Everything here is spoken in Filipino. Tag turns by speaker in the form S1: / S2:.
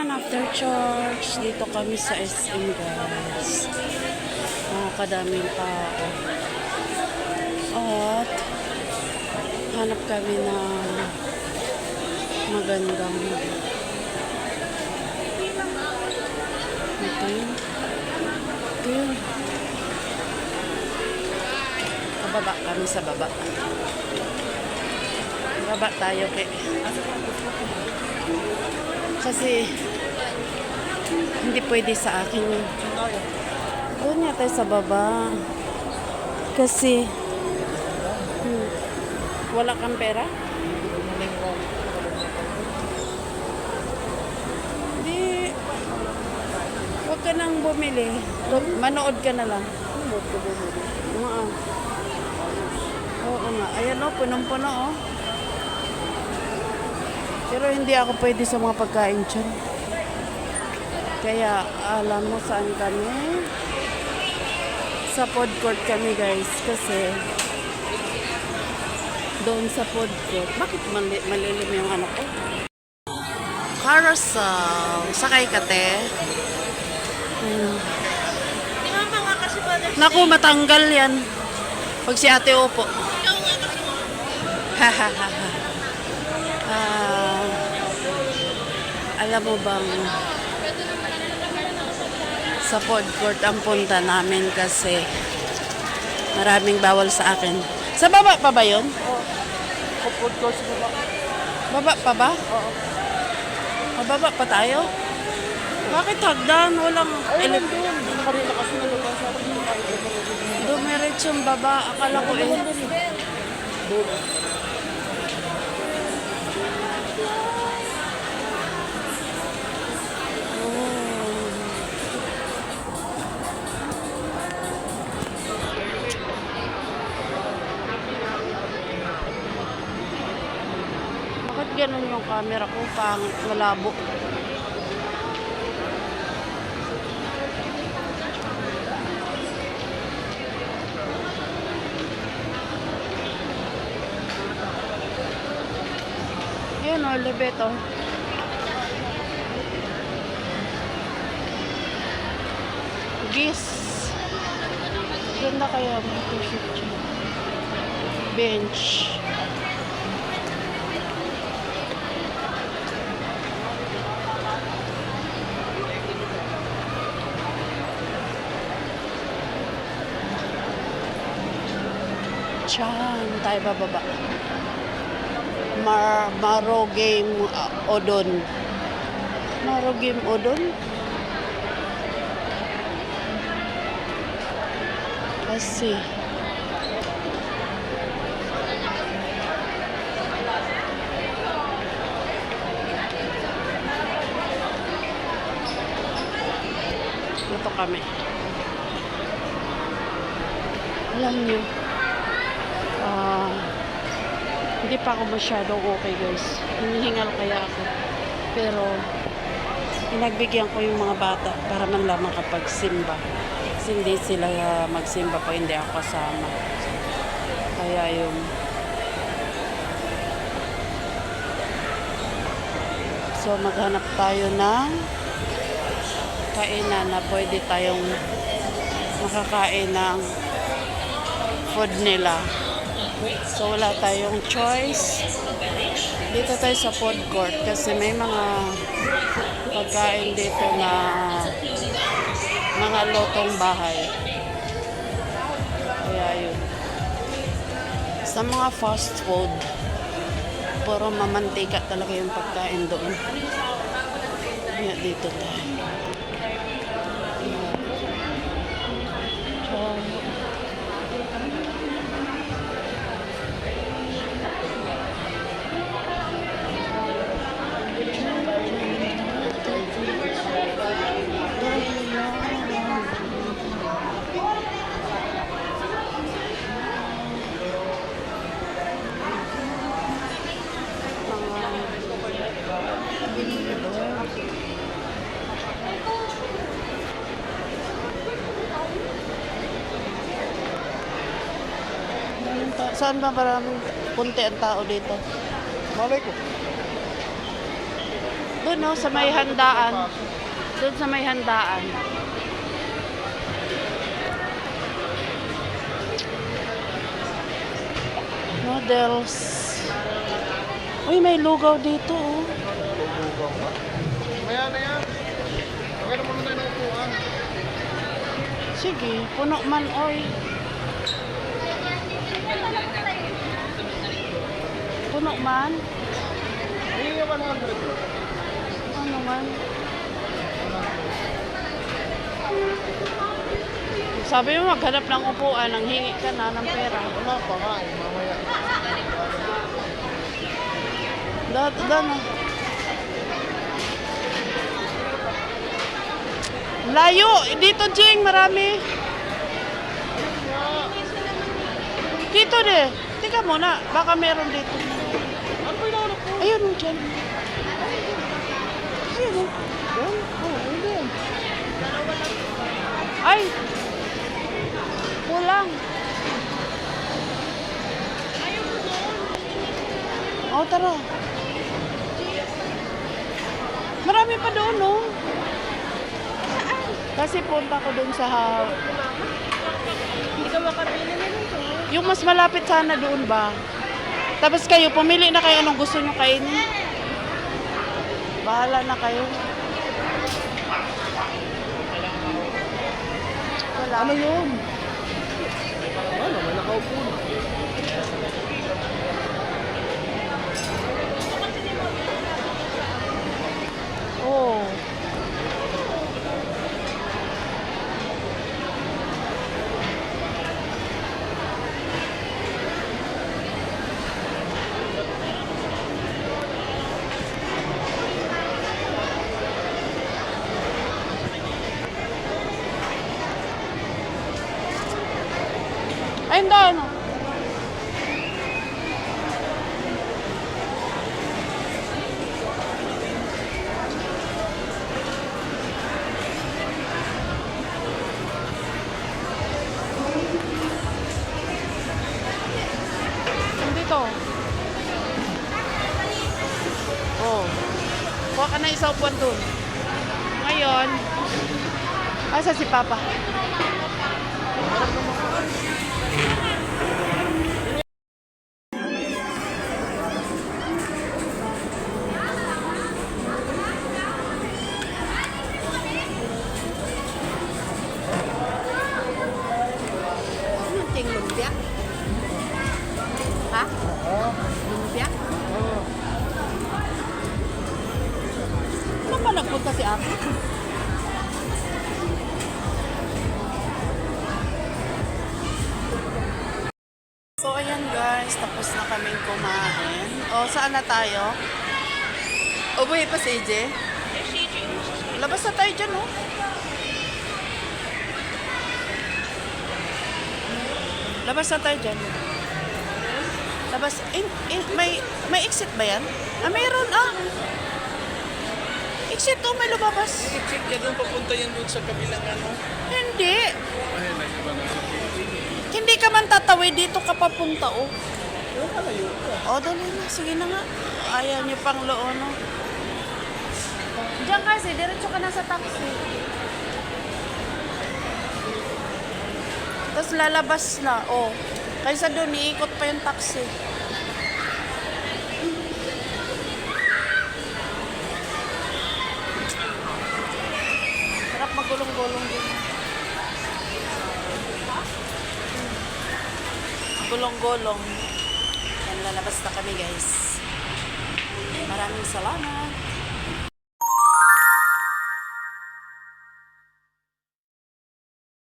S1: Ayan, after church, dito kami sa SM, guys. Kadaming tao. At hanap kami ng magandang ito yun. Ito yun. Pababa kami sa baba. Baba tayo kasi hindi pwede sa akin yun. Doon nga tayo sa baba. Kasi wala kang pera? Hindi. Huwag ka nang bumili. Manood ka na lang. Oo nga. Ayan o, punong-puno o. Pero hindi ako pwede sa mga pagkain dyan. Kaya alam mo saan kami? Sa food court kami, guys. Kasi doon sa food court. Bakit malilim yung anak ko? Carousel. Sakay ka, te. Naku, matanggal yan. Pag si ate upo. Alam mo bang sa food court ang punta namin kasi maraming bawal sa akin. Sa baba pa ba yun?
S2: Oo. Food court sa baba.
S1: Baba pa ba?
S2: Oo.
S1: Mababa pa tayo? Bakit hagdan? Walang
S2: Ayun doon. Kanina kasi nalabas ako dito kahit
S1: dumiretso yung baba. Akala ko eh.
S2: doon.
S1: Bakit ganun yung camera ko? Pangit, malabo. Yun o, elevator. Gis. Ganda kaya mo ito shoot. Bench. Diyan, tayo bababa. Maro Game Odon. Maro Game Odon? Kasi ito kami. Alam nyo, hindi pa ako masyadong okay, guys. Hinihingal kaya ako. Pero pinagbigyan ko yung mga bata para man lamang kapag simba. Kasi hindi sila magsimba pa, hindi ako kasama. Kaya yung so maghanap tayo ng kainan na pwede tayong makakain ng food nila. So wala tayong choice. Dito tayo sa food court kasi may mga pagkain dito na mga lotong bahay. Kaya yun. Sa mga fast food, puro mamantika talaga yung pagkain doon. Kaya dito tayo. Saan ba maraming punti ang tao dito?
S2: Malay ko.
S1: Doon Doon, no, sa may handaan. Doon sa may handaan. Noodles. Uy, may lugaw dito, oh.
S2: Maya na yan. Okay na muna tayo ng upuan.
S1: Sige, puno man, oy. Puno man.
S2: Hindi nga 100.
S1: Ano man. Sabi mo, maghanap ng upuan, nang hingi ka na ng pera.
S2: Wala pa nga eh, mamaya.
S1: Doon. Layo! Dito, Jing, marami. Dito de. Tika muna, baka meron dito.
S2: Ano ba yung ko?
S1: Ayun, oh, dyan. Ayun, oh.
S2: Yan? Oh, ayun din.
S1: Ay! Kulang. Oh, tara. Marami pa doon, no? Kasi punta ko doon sa...
S2: Hindi ka makabili na nito.
S1: Yung mas malapit sana doon ba? Tapos kayo, pumili na kayo anong gusto nyo kainin. Bahala na kayo. Wala.
S2: Ano yun? Ano, may nakaupo na.
S1: Oh. Ay, hindi, ano? Dito. Oh. Kuha ka na isang upuan dun. Ngayon, asa si Papa? Ting lumpia? Ha? Lumpia?
S2: Oo.
S1: Saan ba nagpunta si Ate? So, ayan guys. Tapos na kaming kumain. O, saan na tayo? Ubuhay pa si AJ? Labas na tayo dyan, oh. Labas na tayo dyan. Labas. May exit ba yan? Ah, mayroon, ah. Exit, oh, may lumabas.
S2: Check yan doon, papunta yan doon sa kabilang ano.
S1: Hindi.
S2: Ay, nag-iba na sa
S1: Hindi ka man tatawid dito ka papunta, oh.
S2: Yung kalayo ka.
S1: O, dali na. Sige na nga. Ayaw niyo pang loono. Diyan kasi, diretso ka na sa taxi. Tapos lalabas na, oh. Kaysa doon, iikot pa yung taxi. Sarap magulong-gulong din. Gulong-gulong. Yan, lalabas na kami, guys. Maraming salamat.